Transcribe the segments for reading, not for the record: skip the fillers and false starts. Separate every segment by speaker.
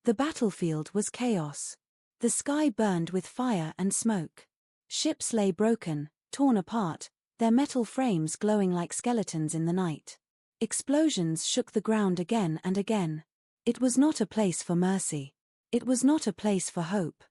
Speaker 1: The battlefield was chaos. The sky burned with fire and smoke. Ships lay broken, torn apart, their metal frames glowing like skeletons in the night. Explosions shook the ground again and again. It was not a place for mercy. It was not a place for hope.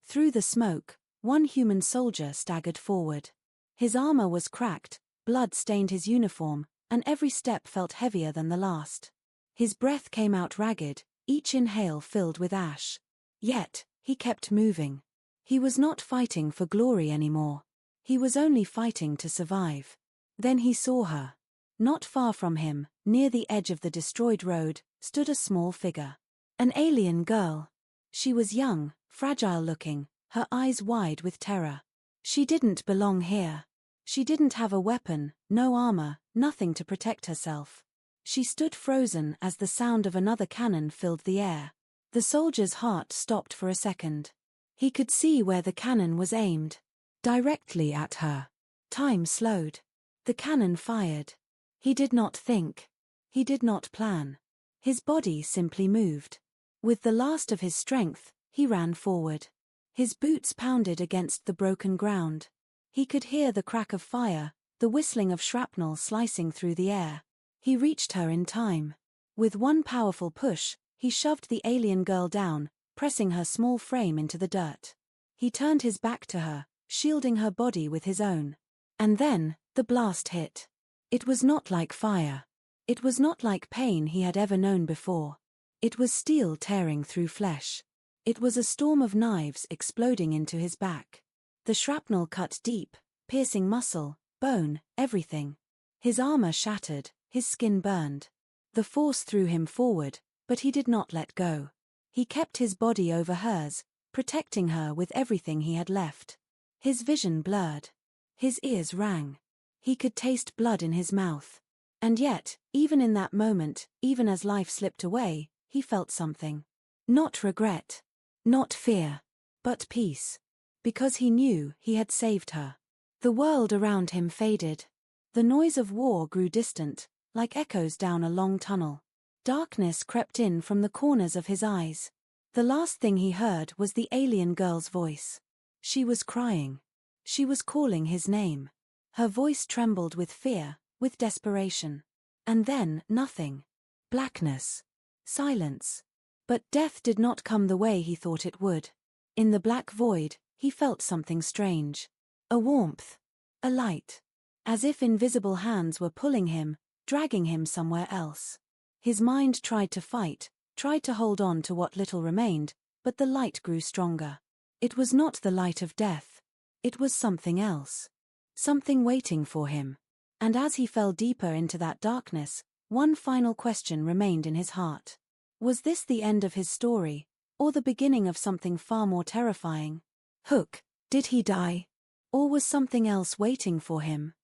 Speaker 1: Through the smoke, one human soldier staggered forward. His armor was cracked, blood stained his uniform, and every step felt heavier than the last. His breath came out ragged, each inhale filled with ash. Yet, he kept moving. He was not fighting for glory anymore. He was only fighting to survive. Then he saw her. Not far from him, near the edge of the destroyed road, stood a small figure. An alien girl. She was young, fragile-looking, her eyes wide with terror. She didn't belong here. She didn't have a weapon, no armor, nothing to protect herself. She stood frozen as the sound of another cannon filled the air. The soldier's heart stopped for a second. He could see where the cannon was aimed. Directly at her. Time slowed. The cannon fired. He did not think. He did not plan. His body simply moved. With the last of his strength, he ran forward. His boots pounded against the broken ground. He could hear the crack of fire, the whistling of shrapnel slicing through the air. He reached her in time. With one powerful push, he shoved the alien girl down, pressing her small frame into the dirt. He turned his back to her, shielding her body with his own. And then, the blast hit. It was not like fire. It was not like pain he had ever known before. It was steel tearing through flesh. It was a storm of knives exploding into his back. The shrapnel cut deep, piercing muscle, bone, everything. His armor shattered, his skin burned. The force threw him forward, but he did not let go. He kept his body over hers, protecting her with everything he had left. His vision blurred. His ears rang. He could taste blood in his mouth. And yet, even in that moment, even as life slipped away, he felt something. Not regret. Not fear. But peace. Because he knew he had saved her. The world around him faded. The noise of war grew distant, like echoes down a long tunnel. Darkness crept in from the corners of his eyes. The last thing he heard was the alien girl's voice. She was crying. She was calling his name. Her voice trembled with fear, with desperation. And then, nothing. Blackness. Silence. But death did not come the way he thought it would. In the black void, he felt something strange. A warmth. A light. As if invisible hands were pulling him, dragging him somewhere else. His mind tried to fight, tried to hold on to what little remained, but the light grew stronger. It was not the light of death. It was something else. Something waiting for him. And as he fell deeper into that darkness, one final question remained in his heart. Was this the end of his story, or the beginning of something far more terrifying? Hook, did he die? Or was something else waiting for him?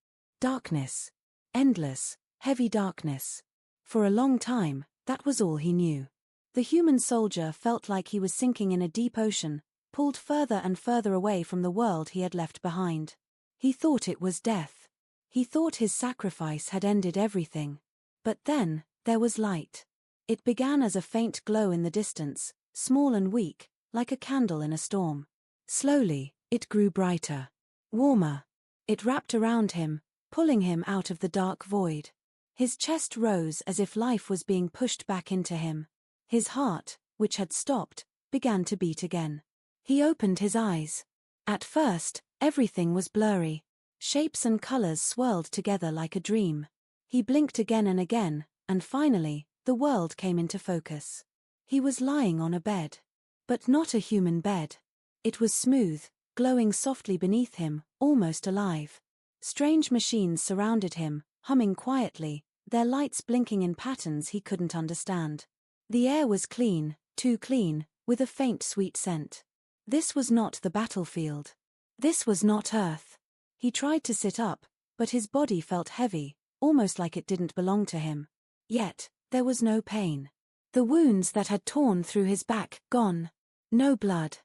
Speaker 1: Darkness. Endless, heavy darkness. For a long time, that was all he knew. The human soldier felt like he was sinking in a deep ocean, pulled further and further away from the world he had left behind. He thought it was death. He thought his sacrifice had ended everything. But then, there was light. It began as a faint glow in the distance, small and weak, like a candle in a storm. Slowly, it grew brighter. Warmer. It wrapped around him, pulling him out of the dark void. His chest rose as if life was being pushed back into him. His heart, which had stopped, began to beat again. He opened his eyes. At first, everything was blurry. Shapes and colors swirled together like a dream. He blinked again and again, and finally, the world came into focus. He was lying on a bed. But not a human bed. It was smooth, glowing softly beneath him, almost alive. Strange machines surrounded him, humming quietly, their lights blinking in patterns he couldn't understand. The air was clean, too clean, with a faint sweet scent. This was not the battlefield. This was not Earth. He tried to sit up, but his body felt heavy, almost like it didn't belong to him. Yet, there was no pain. The wounds that had torn through his back, gone. No blood.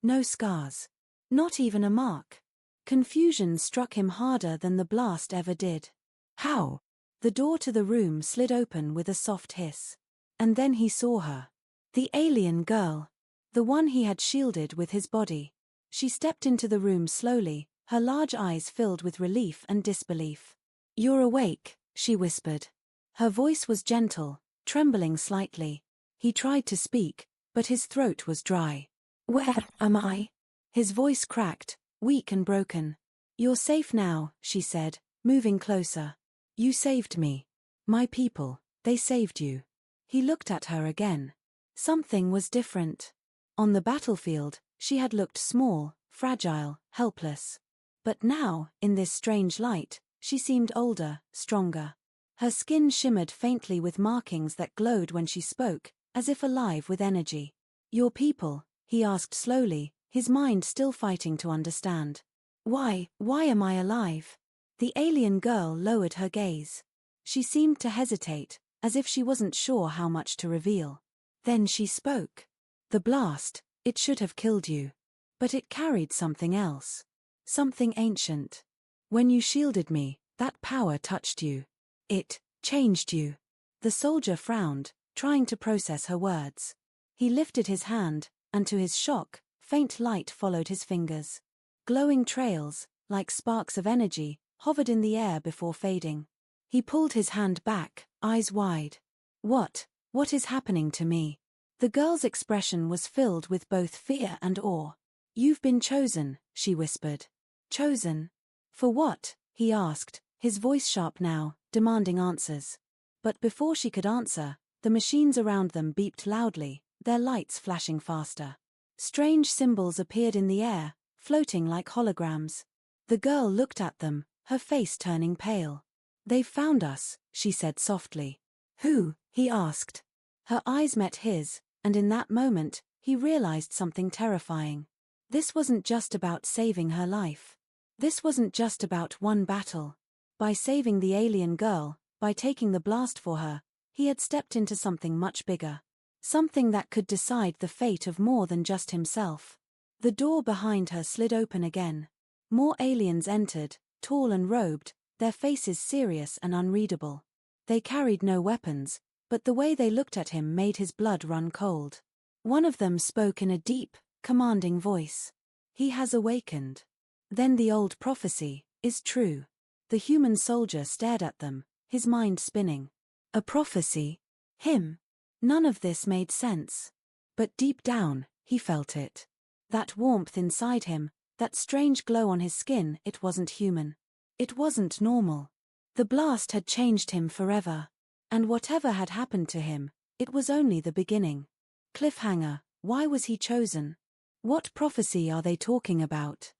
Speaker 1: No scars. Not even a mark. Confusion struck him harder than the blast ever did. How? The door to the room slid open with a soft hiss. And then he saw her. The alien girl. The one he had shielded with his body. She stepped into the room slowly, her large eyes filled with relief and disbelief. "You're awake," she whispered. Her voice was gentle, trembling slightly. He tried to speak, but his throat was dry. "Where am I?" His voice cracked, weak and broken. "You're safe now," she said, moving closer. "You saved me. My people, they saved you." He looked at her again. Something was different. On the battlefield, she had looked small, fragile, helpless. But now, in this strange light, she seemed older, stronger. Her skin shimmered faintly with markings that glowed when she spoke, as if alive with energy. "Your people?" he asked slowly, his mind still fighting to understand. Why am I alive?" The alien girl lowered her gaze. She seemed to hesitate, as if she wasn't sure how much to reveal. Then she spoke. "The blast, it should have killed you. But it carried something else. Something ancient. When you shielded me, that power touched you. It changed you." The soldier frowned, trying to process her words. He lifted his hand, and to his shock, faint light followed his fingers. Glowing trails, like sparks of energy, hovered in the air before fading. He pulled his hand back, eyes wide. What is happening to me?" The girl's expression was filled with both fear and awe. "You've been chosen," she whispered. "Chosen? For what?" he asked, his voice sharp now, demanding answers. But before she could answer, the machines around them beeped loudly, their lights flashing faster. Strange symbols appeared in the air, floating like holograms. The girl looked at them, her face turning pale. "They've found us," she said softly. "Who?" he asked. Her eyes met his, and in that moment, he realized something terrifying. This wasn't just about saving her life. This wasn't just about one battle. By saving the alien girl, by taking the blast for her, he had stepped into something much bigger. Something that could decide the fate of more than just himself. The door behind her slid open again. More aliens entered, tall and robed, their faces serious and unreadable. They carried no weapons, but the way they looked at him made his blood run cold. One of them spoke in a deep, commanding voice. "He has awakened. Then the old prophecy is true." The human soldier stared at them, his mind spinning. A prophecy? Him? None of this made sense. But deep down, he felt it. That warmth inside him, that strange glow on his skin, it wasn't human. It wasn't normal. The blast had changed him forever. And whatever had happened to him, it was only the beginning. Cliffhanger, why was he chosen? What prophecy are they talking about?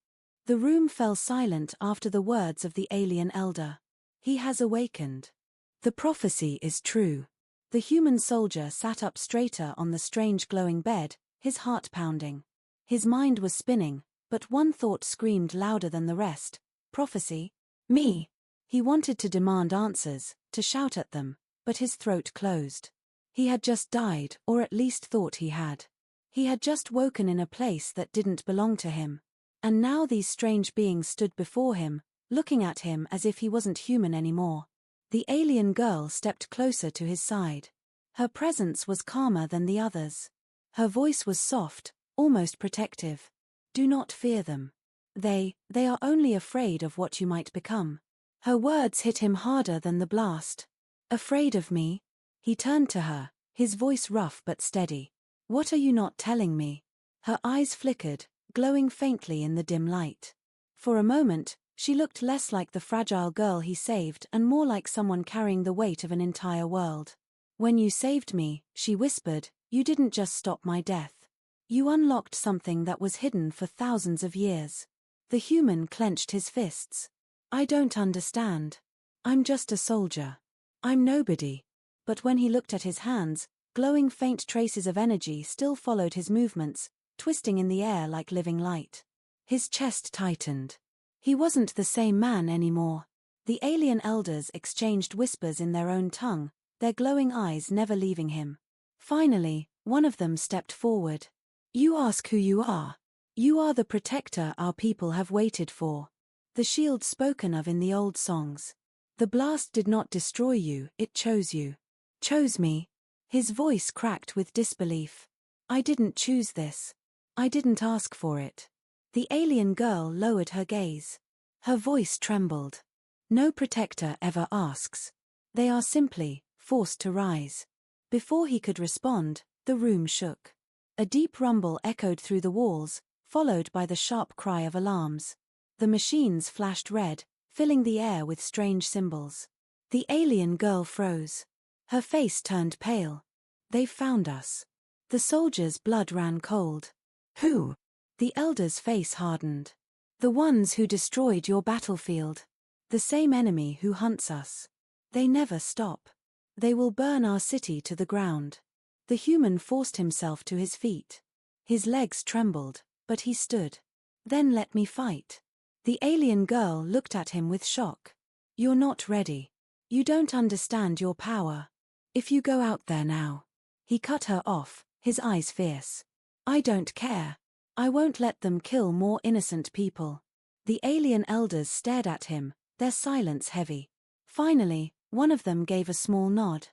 Speaker 1: The room fell silent after the words of the alien elder. He has awakened. The prophecy is true. The human soldier sat up straighter on the strange glowing bed, his heart pounding. His mind was spinning, but one thought screamed louder than the rest. Prophecy? Me! He wanted to demand answers, to shout at them, but his throat closed. He had just died, or at least thought he had. He had just woken in a place that didn't belong to him. And now these strange beings stood before him, looking at him as if he wasn't human anymore. The alien girl stepped closer to his side. Her presence was calmer than the others. Her voice was soft, almost protective. "Do not fear them. They are only afraid of what you might become." Her words hit him harder than the blast. "Afraid of me?" He turned to her, his voice rough but steady. "What are you not telling me?" Her eyes flickered, glowing faintly in the dim light. For a moment, she looked less like the fragile girl he saved and more like someone carrying the weight of an entire world. "When you saved me," she whispered, "you didn't just stop my death. You unlocked something that was hidden for thousands of years." The human clenched his fists. "I don't understand. I'm just a soldier. I'm nobody." But when he looked at his hands, glowing faint traces of energy still followed his movements, twisting in the air like living light. His chest tightened. He wasn't the same man anymore. The alien elders exchanged whispers in their own tongue, their glowing eyes never leaving him. Finally, one of them stepped forward. "You ask who you are. You are the protector our people have waited for. The shield spoken of in the old songs. The blast did not destroy you, it chose you." "Chose me?" His voice cracked with disbelief. I didn't choose this. I didn't ask for it. The alien girl lowered her gaze. Her voice trembled. No protector ever asks. They are simply forced to rise. Before he could respond, the room shook. A deep rumble echoed through the walls, followed by the sharp cry of alarms. The machines flashed red, filling the air with strange symbols. The alien girl froze. Her face turned pale. They've found us. The soldier's blood ran cold. Who? The elder's face hardened. The ones who destroyed your battlefield. The same enemy who hunts us. They never stop. They will burn our city to the ground. The human forced himself to his feet. His legs trembled, but he stood. Then let me fight. The alien girl looked at him with shock. You're not ready. You don't understand your power. If you go out there now. He cut her off, his eyes fierce. I don't care. I won't let them kill more innocent people. The alien elders stared at him, their silence heavy. Finally, one of them gave a small nod.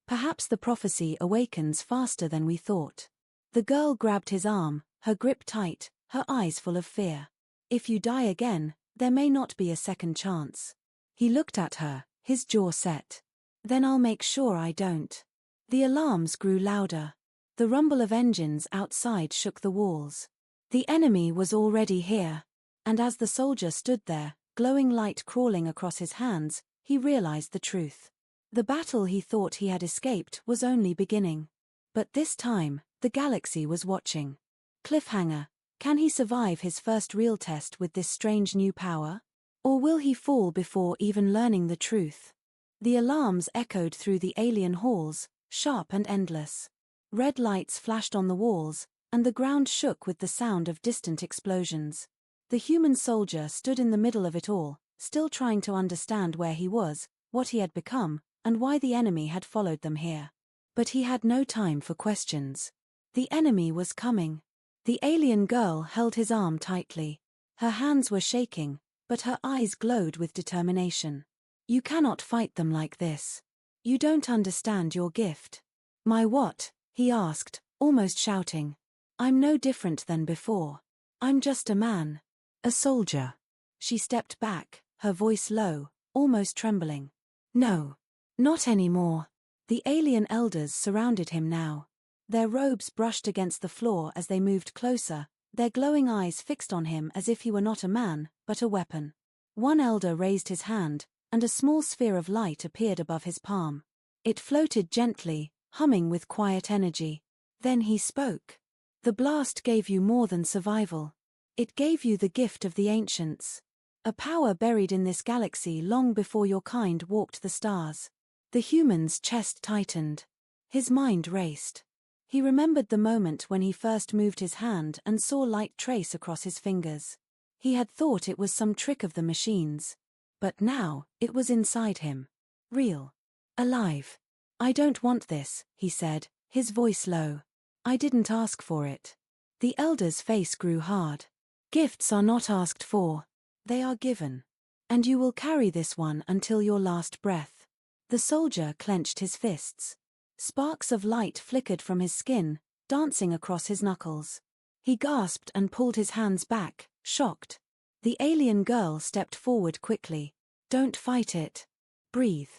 Speaker 1: Perhaps the prophecy awakens faster than we thought. The girl grabbed his arm, her grip tight, her eyes full of fear. If you die again, there may not be a second chance. He looked at her, his jaw set. Then I'll make sure I don't. The alarms grew louder. The rumble of engines outside shook the walls. The enemy was already here. And as the soldier stood there, glowing light crawling across his hands, he realized the truth. The battle he thought he had escaped was only beginning. But this time, the galaxy was watching. Cliffhanger. Can he survive his first real test with this strange new power? Or will he fall before even learning the truth? The alarms echoed through the alien halls, sharp and endless. Red lights flashed on the walls, and the ground shook with the sound of distant explosions. The human soldier stood in the middle of it all, still trying to understand where he was, what he had become, and why the enemy had followed them here. But he had no time for questions. The enemy was coming. The alien girl held his arm tightly. Her hands were shaking, but her eyes glowed with determination. You cannot fight them like this. You don't understand your gift. My what? He asked, almost shouting. I'm no different than before. I'm just a man. A soldier. She stepped back, her voice low, almost trembling. No. Not anymore. The alien elders surrounded him now. Their robes brushed against the floor as they moved closer, their glowing eyes fixed on him as if he were not a man, but a weapon. One elder raised his hand, and a small sphere of light appeared above his palm. It floated gently, humming with quiet energy. Then he spoke. The blast gave you more than survival. It gave you the gift of the ancients. A power buried in this galaxy long before your kind walked the stars. The human's chest tightened. His mind raced. He remembered the moment when he first moved his hand and saw light trace across his fingers. He had thought it was some trick of the machines. But now, it was inside him. Real. Alive. I don't want this, he said, his voice low. I didn't ask for it. The elder's face grew hard. Gifts are not asked for. They are given. And you will carry this one until your last breath. The soldier clenched his fists. Sparks of light flickered from his skin, dancing across his knuckles. He gasped and pulled his hands back, shocked. The alien girl stepped forward quickly. Don't fight it. Breathe.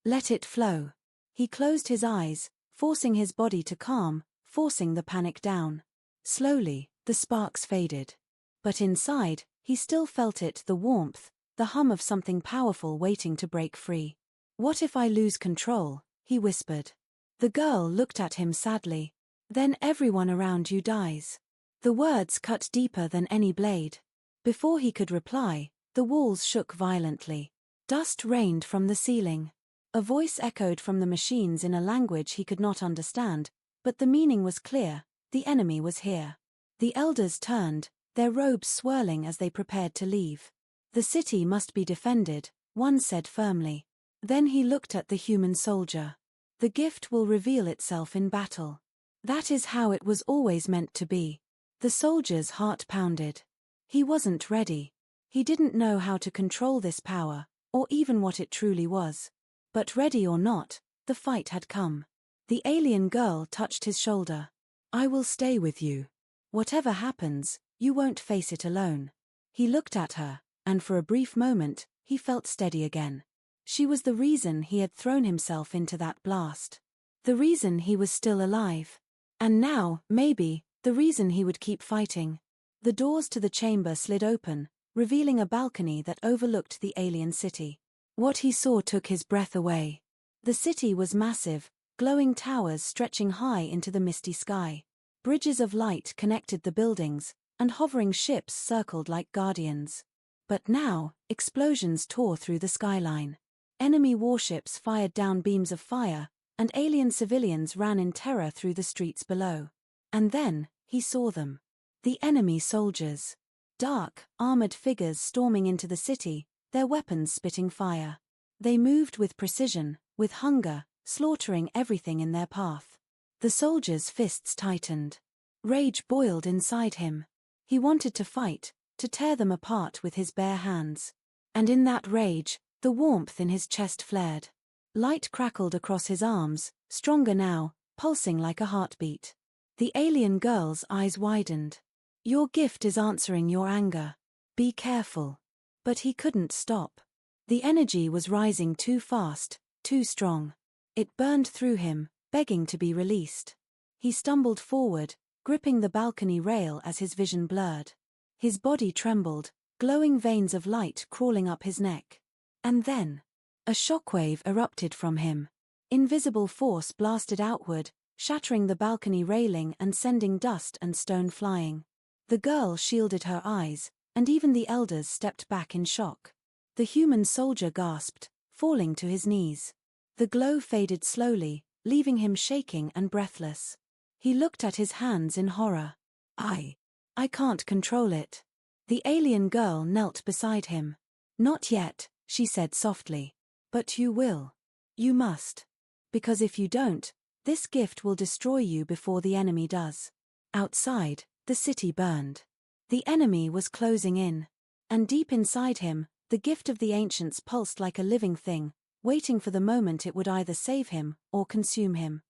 Speaker 1: Let it flow. He closed his eyes, forcing his body to calm, forcing the panic down. Slowly, the sparks faded. But inside, he still felt it, the warmth, the hum of something powerful waiting to break free. What if I lose control? He whispered. The girl looked at him sadly. Then everyone around you dies. The words cut deeper than any blade. Before he could reply, the walls shook violently. Dust rained from the ceiling. A voice echoed from the machines in a language he could not understand, but the meaning was clear. The enemy was here. The elders turned, their robes swirling as they prepared to leave. The city must be defended, one said firmly. Then he looked at the human soldier. The gift will reveal itself in battle. That is how it was always meant to be. The soldier's heart pounded. He wasn't ready. He didn't know how to control this power, or even what it truly was. But ready or not, the fight had come. The alien girl touched his shoulder. I will stay with you. Whatever happens, you won't face it alone. He looked at her, and for a brief moment, he felt steady again. She was the reason he had thrown himself into that blast. The reason he was still alive. And now, maybe, the reason he would keep fighting. The doors to the chamber slid open, revealing a balcony that overlooked the alien city. What he saw took his breath away. The city was massive, glowing towers stretching high into the misty sky. Bridges of light connected the buildings, and hovering ships circled like guardians. But now, explosions tore through the skyline. Enemy warships fired down beams of fire, and alien civilians ran in terror through the streets below. And then, he saw them. The enemy soldiers. Dark, armored figures storming into the city, their weapons spitting fire. They moved with precision, with hunger, slaughtering everything in their path. The soldiers' fists tightened. Rage boiled inside him. He wanted to fight, to tear them apart with his bare hands. And in that rage, the warmth in his chest flared. Light crackled across his arms, stronger now, pulsing like a heartbeat. The alien girl's eyes widened. Your gift is answering your anger. Be careful. But he couldn't stop. The energy was rising too fast, too strong. It burned through him, begging to be released. He stumbled forward, gripping the balcony rail as his vision blurred. His body trembled, glowing veins of light crawling up his neck. And then, a shockwave erupted from him. Invisible force blasted outward, shattering the balcony railing and sending dust and stone flying. The girl shielded her eyes, and even the elders stepped back in shock. The human soldier gasped, falling to his knees. The glow faded slowly, leaving him shaking and breathless. He looked at his hands in horror. I can't control it. The alien girl knelt beside him. Not yet, she said softly. But you will. You must. Because if you don't, this gift will destroy you before the enemy does. Outside, the city burned. The enemy was closing in. And deep inside him, the gift of the ancients pulsed like a living thing, waiting for the moment it would either save him or consume him.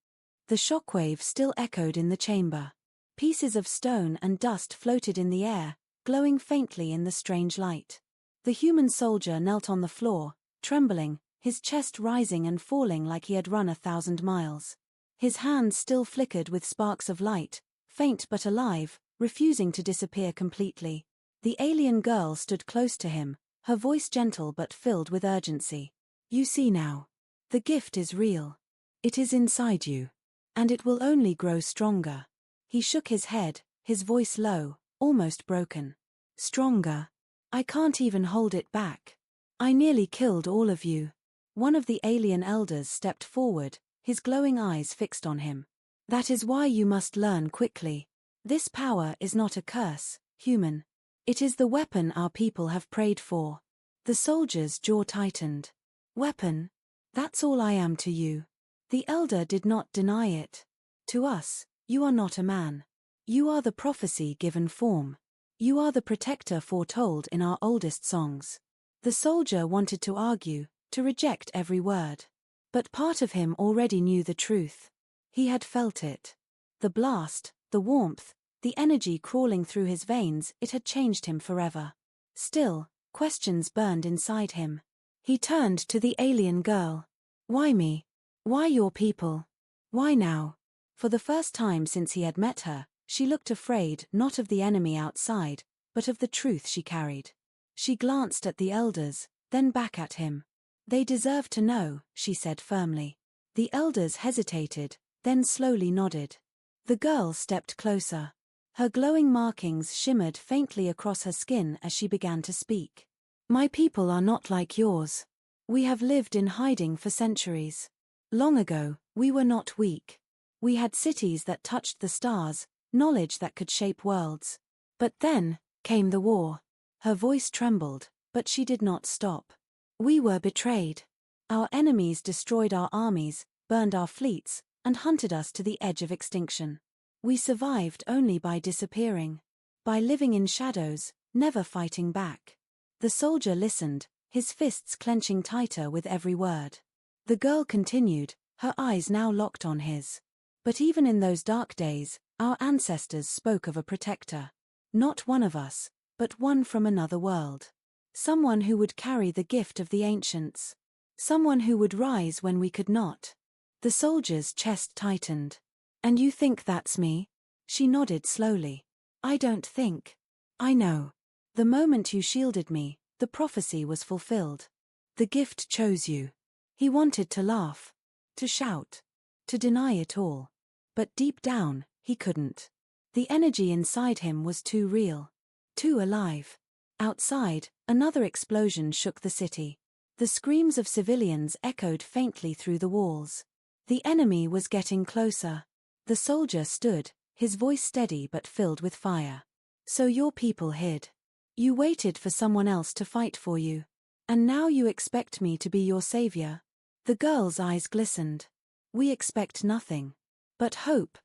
Speaker 1: The shockwave still echoed in the chamber. Pieces of stone and dust floated in the air, glowing faintly in the strange light. The human soldier knelt on the floor, trembling, his chest rising and falling like he had run 1,000 miles. His hands still flickered with sparks of light, faint but alive, refusing to disappear completely. The alien girl stood close to him, her voice gentle but filled with urgency. You see now. The gift is real. It is inside you. And it will only grow stronger. He shook his head, his voice low, almost broken. Stronger. I can't even hold it back. I nearly killed all of you. One of the alien elders stepped forward, his glowing eyes fixed on him. That is why you must learn quickly. This power is not a curse, human. It is the weapon our people have prayed for. The soldier's jaw tightened. Weapon? That's all I am to you. The elder did not deny it. To us, you are not a man. You are the prophecy given form. You are the protector foretold in our oldest songs. The soldier wanted to argue, to reject every word. But part of him already knew the truth. He had felt it. The blast, the warmth, the energy crawling through his veins, it had changed him forever. Still, questions burned inside him. He turned to the alien girl. Why me? Why your people? Why now? For the first time since he had met her, she looked afraid not of the enemy outside, but of the truth she carried. She glanced at the elders, then back at him. They deserve to know, she said firmly. The elders hesitated, then slowly nodded. The girl stepped closer. Her glowing markings shimmered faintly across her skin as she began to speak. My people are not like yours. We have lived in hiding for centuries. Long ago, we were not weak. We had cities that touched the stars, knowledge that could shape worlds. But then, came the war. Her voice trembled, but she did not stop. We were betrayed. Our enemies destroyed our armies, burned our fleets, and hunted us to the edge of extinction. We survived only by disappearing. By living in shadows, never fighting back. The soldier listened, his fists clenching tighter with every word. The girl continued, her eyes now locked on his. But even in those dark days, our ancestors spoke of a protector. Not one of us, but one from another world. Someone who would carry the gift of the ancients. Someone who would rise when we could not. The soldier's chest tightened. And you think that's me? She nodded slowly. I don't think. I know. The moment you shielded me, the prophecy was fulfilled. The gift chose you. He wanted to laugh. To shout. To deny it all. But deep down, he couldn't. The energy inside him was too real. Too alive. Outside, another explosion shook the city. The screams of civilians echoed faintly through the walls. The enemy was getting closer. The soldier stood, his voice steady but filled with fire. So your people hid. You waited for someone else to fight for you. And now you expect me to be your savior? The girl's eyes glistened. We expect nothing. But hope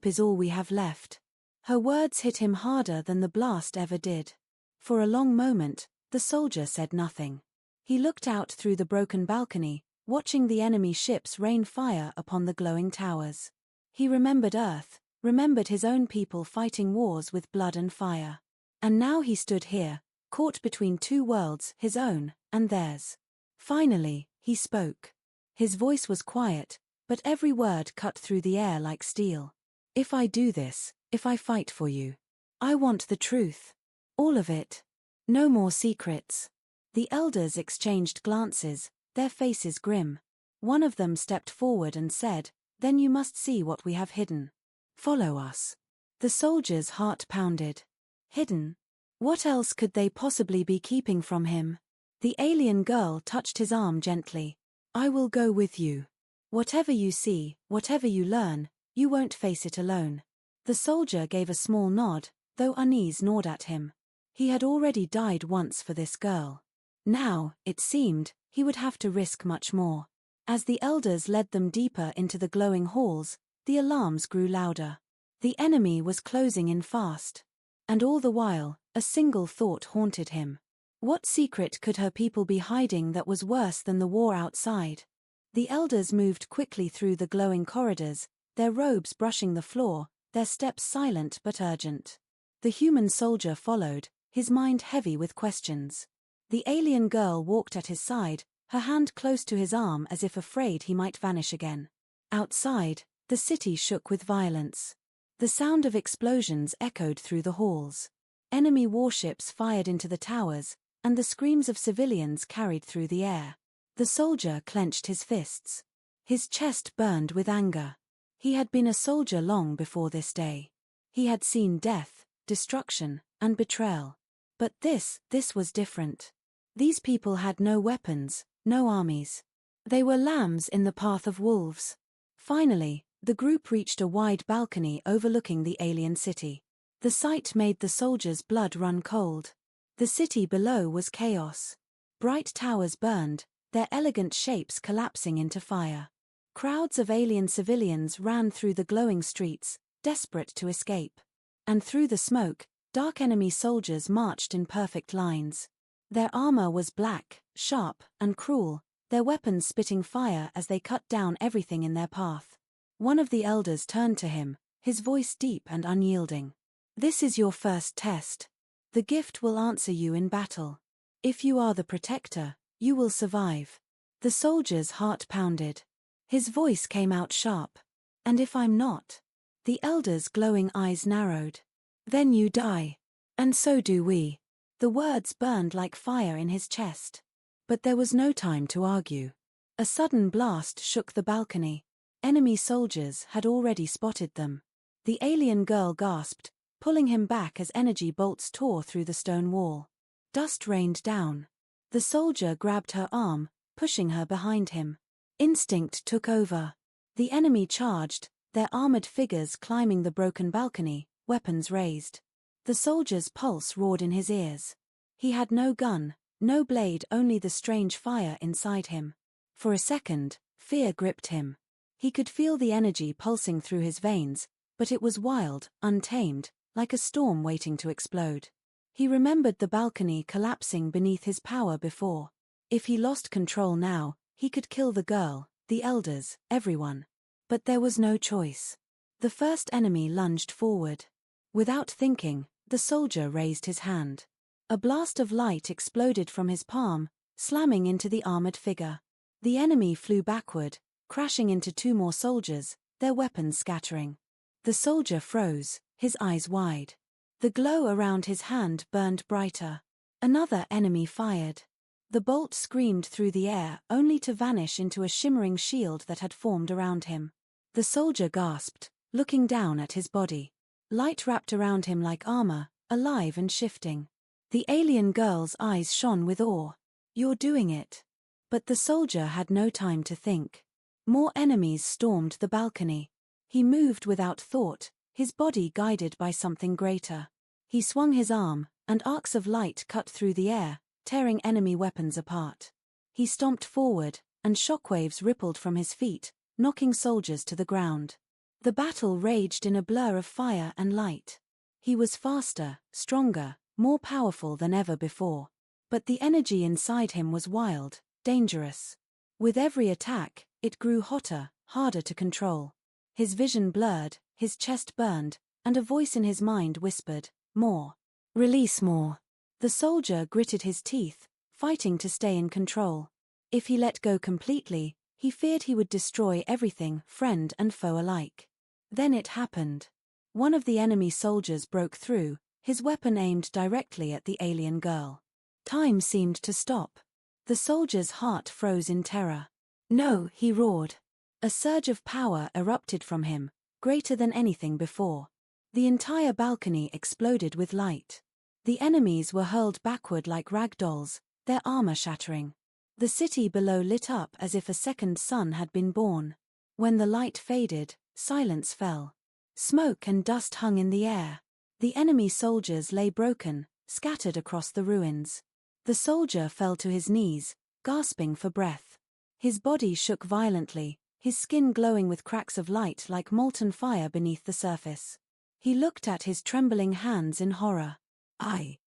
Speaker 1: is all we have left. Her words hit him harder than the blast ever did. For a long moment, the soldier said nothing. He looked out through the broken balcony, watching the enemy ships rain fire upon the glowing towers. He remembered Earth, remembered his own people fighting wars with blood and fire. And now he stood here, caught between two worlds, his own and theirs. Finally, he spoke. His voice was quiet, but every word cut through the air like steel. If I do this, if I fight for you, I want the truth. All of it. No more secrets. The elders exchanged glances, their faces grim. One of them stepped forward and said, Then you must see what we have hidden. Follow us. The soldier's heart pounded. Hidden? What else could they possibly be keeping from him? The alien girl touched his arm gently. I will go with you. Whatever you see, whatever you learn, you won't face it alone. The soldier gave a small nod, though unease gnawed at him. He had already died once for this girl. Now, it seemed, he would have to risk much more. As the elders led them deeper into the glowing halls, the alarms grew louder. The enemy was closing in fast. And all the while, a single thought haunted him. What secret could her people be hiding that was worse than the war outside? The elders moved quickly through the glowing corridors, their robes brushing the floor, their steps silent but urgent. The human soldier followed, his mind heavy with questions. The alien girl walked at his side, her hand close to his arm as if afraid he might vanish again. Outside, the city shook with violence. The sound of explosions echoed through the halls. Enemy warships fired into the towers, and the screams of civilians carried through the air. The soldier clenched his fists. His chest burned with anger. He had been a soldier long before this day. He had seen death, destruction, and betrayal. But this was different. These people had no weapons, no armies. They were lambs in the path of wolves. Finally, the group reached a wide balcony overlooking the alien city. The sight made the soldiers' blood run cold. The city below was chaos. Bright towers burned, their elegant shapes collapsing into fire. Crowds of alien civilians ran through the glowing streets, desperate to escape. And through the smoke, dark enemy soldiers marched in perfect lines. Their armor was black, sharp, and cruel, their weapons spitting fire as they cut down everything in their path. One of the elders turned to him, his voice deep and unyielding. This is your first test. The gift will answer you in battle. If you are the protector, you will survive. The soldier's heart pounded. His voice came out sharp. And if I'm not? The elder's glowing eyes narrowed. Then you die. And so do we. The words burned like fire in his chest. But there was no time to argue. A sudden blast shook the balcony. Enemy soldiers had already spotted them. The alien girl gasped, pulling him back as energy bolts tore through the stone wall. Dust rained down. The soldier grabbed her arm, pushing her behind him. Instinct took over. The enemy charged, their armored figures climbing the broken balcony, weapons raised. The soldier's pulse roared in his ears. He had no gun, no blade, only the strange fire inside him. For a second, fear gripped him. He could feel the energy pulsing through his veins, but it was wild, untamed, like a storm waiting to explode. He remembered the balcony collapsing beneath his power before. If he lost control now, he could kill the girl, the elders, everyone. But there was no choice. The first enemy lunged forward. Without thinking, the soldier raised his hand. A blast of light exploded from his palm, slamming into the armored figure. The enemy flew backward, crashing into two more soldiers, their weapons scattering. The soldier froze, his eyes wide. The glow around his hand burned brighter. Another enemy fired. The bolt screamed through the air only to vanish into a shimmering shield that had formed around him. The soldier gasped, looking down at his body. Light wrapped around him like armor, alive and shifting. The alien girl's eyes shone with awe. "You're doing it." But the soldier had no time to think. More enemies stormed the balcony. He moved without thought, his body guided by something greater. He swung his arm, and arcs of light cut through the air, tearing enemy weapons apart. He stomped forward, and shockwaves rippled from his feet, knocking soldiers to the ground. The battle raged in a blur of fire and light. He was faster, stronger, more powerful than ever before. But the energy inside him was wild, dangerous. With every attack, it grew hotter, harder to control. His vision blurred, his chest burned, and a voice in his mind whispered, "More. Release more." The soldier gritted his teeth, fighting to stay in control. If he let go completely, he feared he would destroy everything, friend and foe alike. Then it happened. One of the enemy soldiers broke through, his weapon aimed directly at the alien girl. Time seemed to stop. The soldier's heart froze in terror. "No," he roared. A surge of power erupted from him, greater than anything before. The entire balcony exploded with light. The enemies were hurled backward like rag dolls, their armor shattering. The city below lit up as if a second sun had been born. When the light faded, silence fell. Smoke and dust hung in the air. The enemy soldiers lay broken, scattered across the ruins. The soldier fell to his knees, gasping for breath. His body shook violently, his skin glowing with cracks of light like molten fire beneath the surface. He looked at his trembling hands in horror. I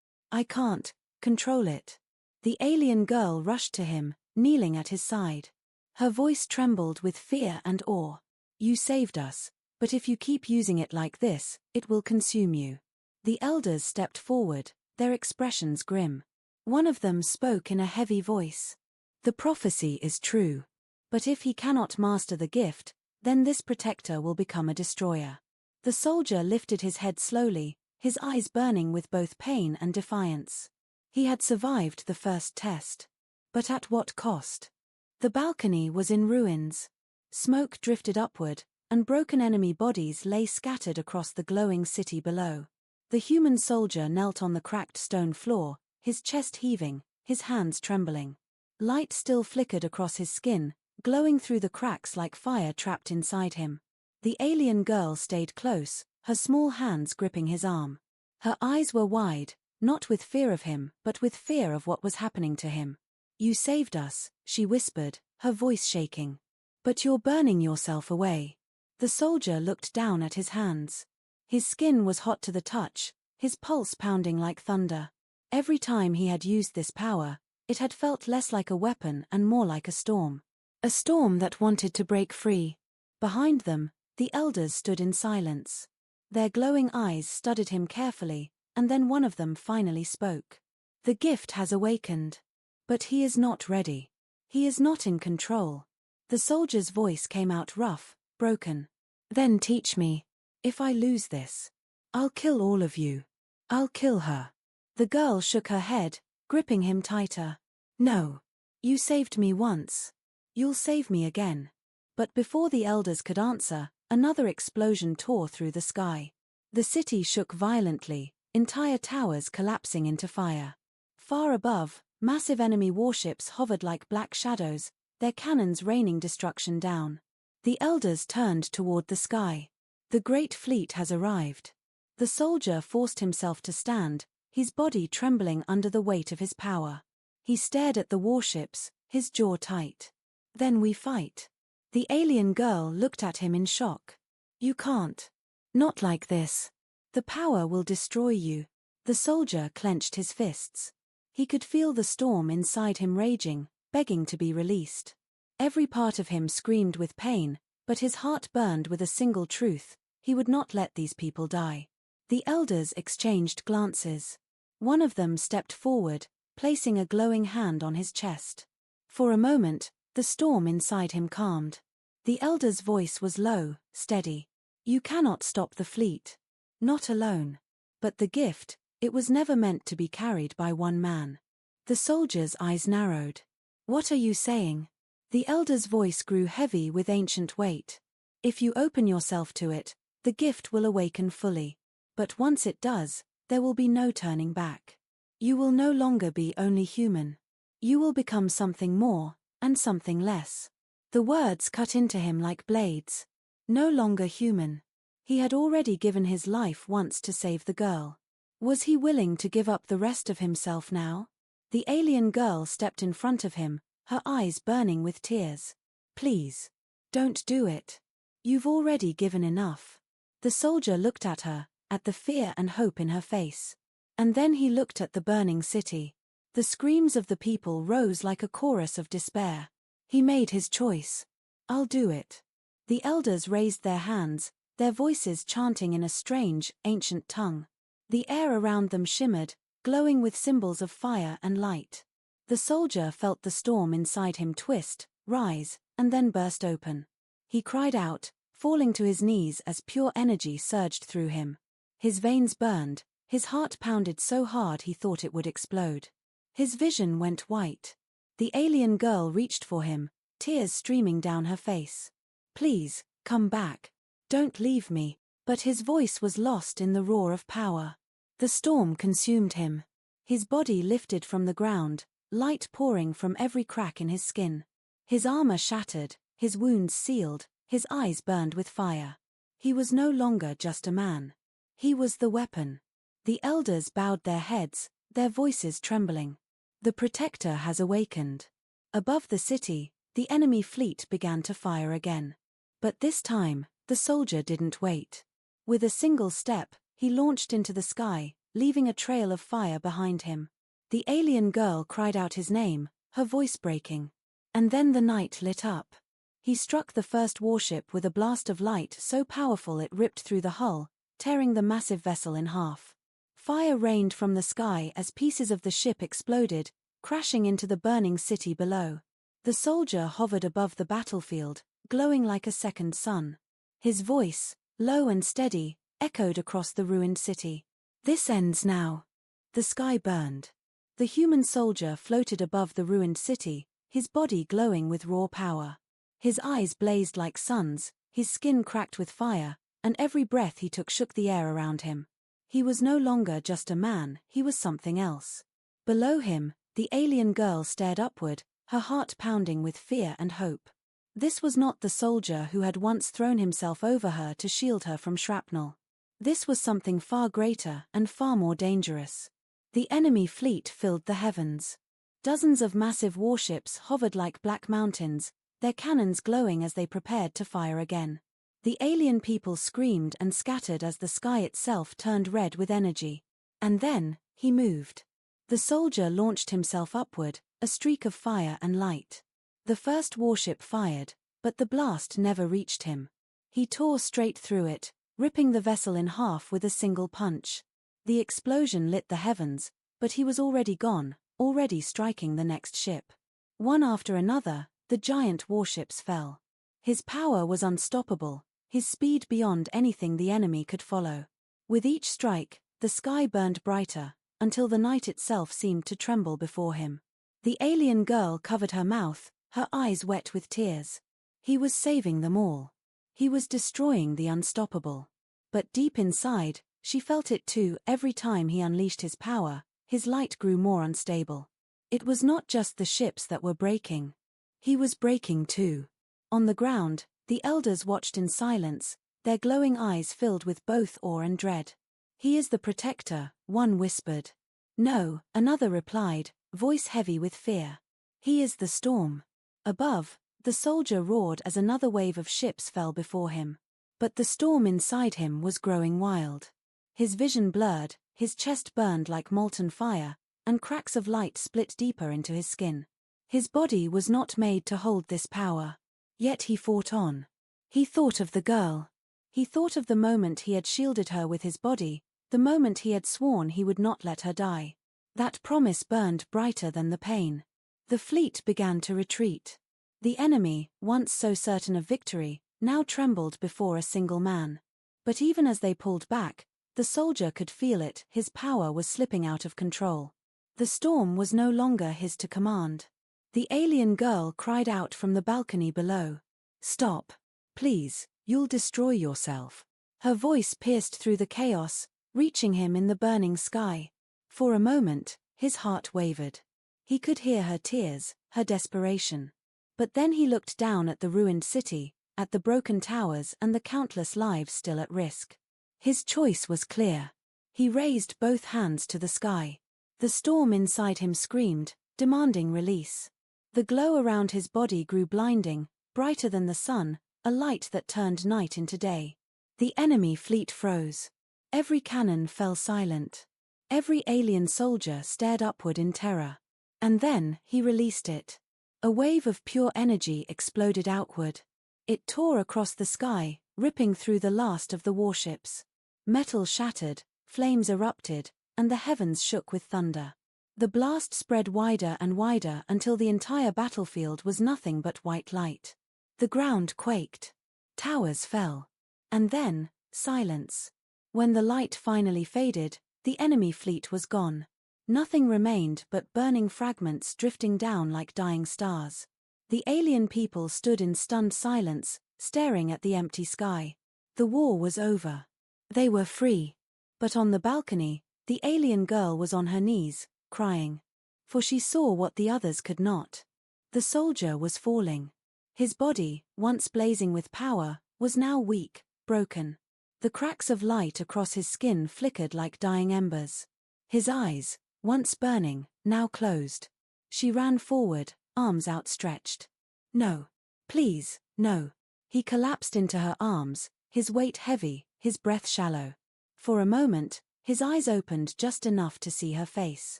Speaker 1: can't control it." The alien girl rushed to him, kneeling at his side. Her voice trembled with fear and awe. "You saved us, but if you keep using it like this, it will consume you." The elders stepped forward, their expressions grim. One of them spoke in a heavy voice. "The prophecy is true. But if he cannot master the gift, then this protector will become a destroyer." The soldier lifted his head slowly, his eyes burning with both pain and defiance. He had survived the first test. But at what cost? The balcony was in ruins. Smoke drifted upward, and broken enemy bodies lay scattered across the glowing city below. The human soldier knelt on the cracked stone floor, his chest heaving, his hands trembling. Light still flickered across his skin, glowing through the cracks like fire trapped inside him. The alien girl stayed close, her small hands gripping his arm. Her eyes were wide, not with fear of him, but with fear of what was happening to him. "You saved us," she whispered, her voice shaking. "But you're burning yourself away." The soldier looked down at his hands. His skin was hot to the touch, his pulse pounding like thunder. Every time he had used this power, it had felt less like a weapon and more like a storm. A storm that wanted to break free. Behind them, the elders stood in silence. Their glowing eyes studied him carefully, and then one of them finally spoke. "The gift has awakened. But he is not ready. He is not in control." The soldier's voice came out rough, broken. "Then teach me. If I lose this, I'll kill all of you. I'll kill her." The girl shook her head, gripping him tighter. "No. You saved me once. You'll save me again." But before the elders could answer, another explosion tore through the sky. The city shook violently, entire towers collapsing into fire. Far above, massive enemy warships hovered like black shadows, their cannons raining destruction down. The elders turned toward the sky. "The great fleet has arrived." The soldier forced himself to stand, his body trembling under the weight of his power. He stared at the warships, his jaw tight. "Then we fight." The alien girl looked at him in shock. "You can't. Not like this. The power will destroy you." The soldier clenched his fists. He could feel the storm inside him raging, begging to be released. Every part of him screamed with pain, but his heart burned with a single truth: he would not let these people die. The elders exchanged glances. One of them stepped forward, placing a glowing hand on his chest. For a moment, the storm inside him calmed. The elder's voice was low, steady. You cannot stop the fleet. Not alone. But the gift, it was never meant to be carried by one man. The soldier's eyes narrowed. What are you saying? The elder's voice grew heavy with ancient weight. If you open yourself to it, the gift will awaken fully. But once it does, there will be no turning back. You will no longer be only human. You will become something more, and something less. The words cut into him like blades. No longer human. He had already given his life once to save the girl. Was he willing to give up the rest of himself now? The alien girl stepped in front of him, her eyes burning with tears. Please. Don't do it. You've already given enough. The soldier looked at her, at the fear and hope in her face. And then he looked at the burning city. The screams of the people rose like a chorus of despair. He made his choice. I'll do it. The elders raised their hands, their voices chanting in a strange, ancient tongue. The air around them shimmered, glowing with symbols of fire and light. The soldier felt the storm inside him twist, rise, and then burst open. He cried out, falling to his knees as pure energy surged through him. His veins burned, his heart pounded so hard he thought it would explode. His vision went white. The alien girl reached for him, tears streaming down her face. Please, come back. Don't leave me. But his voice was lost in the roar of power. The storm consumed him. His body lifted from the ground, light pouring from every crack in his skin. His armor shattered, his wounds sealed, his eyes burned with fire. He was no longer just a man. He was the weapon. The elders bowed their heads, their voices trembling. The protector has awakened. Above the city, the enemy fleet began to fire again. But this time, the soldier didn't wait. With a single step, he launched into the sky, leaving a trail of fire behind him. The alien girl cried out his name, her voice breaking. And then the night lit up. He struck the first warship with a blast of light so powerful it ripped through the hull, tearing the massive vessel in half. Fire rained from the sky as pieces of the ship exploded, crashing into the burning city below. The soldier hovered above the battlefield, glowing like a second sun. His voice, low and steady, echoed across the ruined city. This ends now. The sky burned. The human soldier floated above the ruined city, his body glowing with raw power. His eyes blazed like suns, his skin cracked with fire, and every breath he took shook the air around him. He was no longer just a man, he was something else. Below him, the alien girl stared upward, her heart pounding with fear and hope. This was not the soldier who had once thrown himself over her to shield her from shrapnel. This was something far greater and far more dangerous. The enemy fleet filled the heavens. Dozens of massive warships hovered like black mountains, their cannons glowing as they prepared to fire again. The alien people screamed and scattered as the sky itself turned red with energy. And then, he moved. The soldier launched himself upward, a streak of fire and light. The first warship fired, but the blast never reached him. He tore straight through it, ripping the vessel in half with a single punch. The explosion lit the heavens, but he was already gone, already striking the next ship. One after another, the giant warships fell. His power was unstoppable, his speed beyond anything the enemy could follow. With each strike, the sky burned brighter, until the night itself seemed to tremble before him. The alien girl covered her mouth, her eyes wet with tears. He was saving them all. He was destroying the unstoppable. But deep inside, she felt it too. Every time he unleashed his power, his light grew more unstable. It was not just the ships that were breaking. He was breaking too. On the ground, the elders watched in silence, their glowing eyes filled with both awe and dread. He is the protector, one whispered. No, another replied, voice heavy with fear. He is the storm. Above, the soldier roared as another wave of ships fell before him. But the storm inside him was growing wild. His vision blurred, his chest burned like molten fire, and cracks of light split deeper into his skin. His body was not made to hold this power. Yet he fought on. He thought of the girl. He thought of the moment he had shielded her with his body, the moment he had sworn he would not let her die. That promise burned brighter than the pain. The fleet began to retreat. The enemy, once so certain of victory, now trembled before a single man. But even as they pulled back, the soldier could feel it, his power was slipping out of control. The storm was no longer his to command. The alien girl cried out from the balcony below. "Stop. Please, you'll destroy yourself." Her voice pierced through the chaos, reaching him in the burning sky. For a moment, his heart wavered. He could hear her tears, her desperation. But then he looked down at the ruined city, at the broken towers and the countless lives still at risk. His choice was clear. He raised both hands to the sky. The storm inside him screamed, demanding release. The glow around his body grew blinding, brighter than the sun, a light that turned night into day. The enemy fleet froze. Every cannon fell silent. Every alien soldier stared upward in terror. And then, he released it. A wave of pure energy exploded outward. It tore across the sky, ripping through the last of the warships. Metal shattered, flames erupted, and the heavens shook with thunder. The blast spread wider and wider until the entire battlefield was nothing but white light. The ground quaked. Towers fell. And then, silence. When the light finally faded, the enemy fleet was gone. Nothing remained but burning fragments drifting down like dying stars. The alien people stood in stunned silence, staring at the empty sky. The war was over. They were free. But on the balcony, the alien girl was on her knees, crying. For she saw what the others could not. The soldier was falling. His body, once blazing with power, was now weak, broken. The cracks of light across his skin flickered like dying embers. His eyes, once burning, now closed. She ran forward, arms outstretched. "No. Please, no." He collapsed into her arms, his weight heavy, his breath shallow. For a moment, his eyes opened just enough to see her face.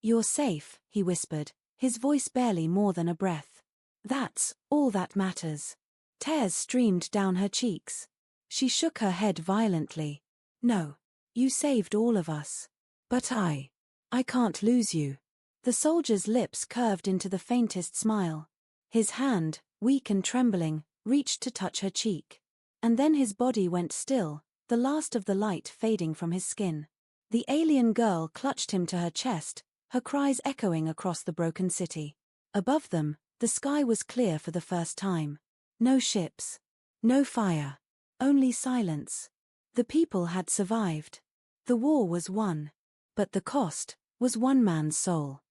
Speaker 1: "You're safe," he whispered, his voice barely more than a breath. "That's all that matters." Tears streamed down her cheeks. She shook her head violently. "No. You saved all of us. But I can't lose you." The soldier's lips curved into the faintest smile. His hand, weak and trembling, reached to touch her cheek. And then his body went still, the last of the light fading from his skin. The alien girl clutched him to her chest, her cries echoing across the broken city. Above them, the sky was clear for the first time. No ships. No fire. Only silence. The people had survived. The war was won. But the cost was one man's soul.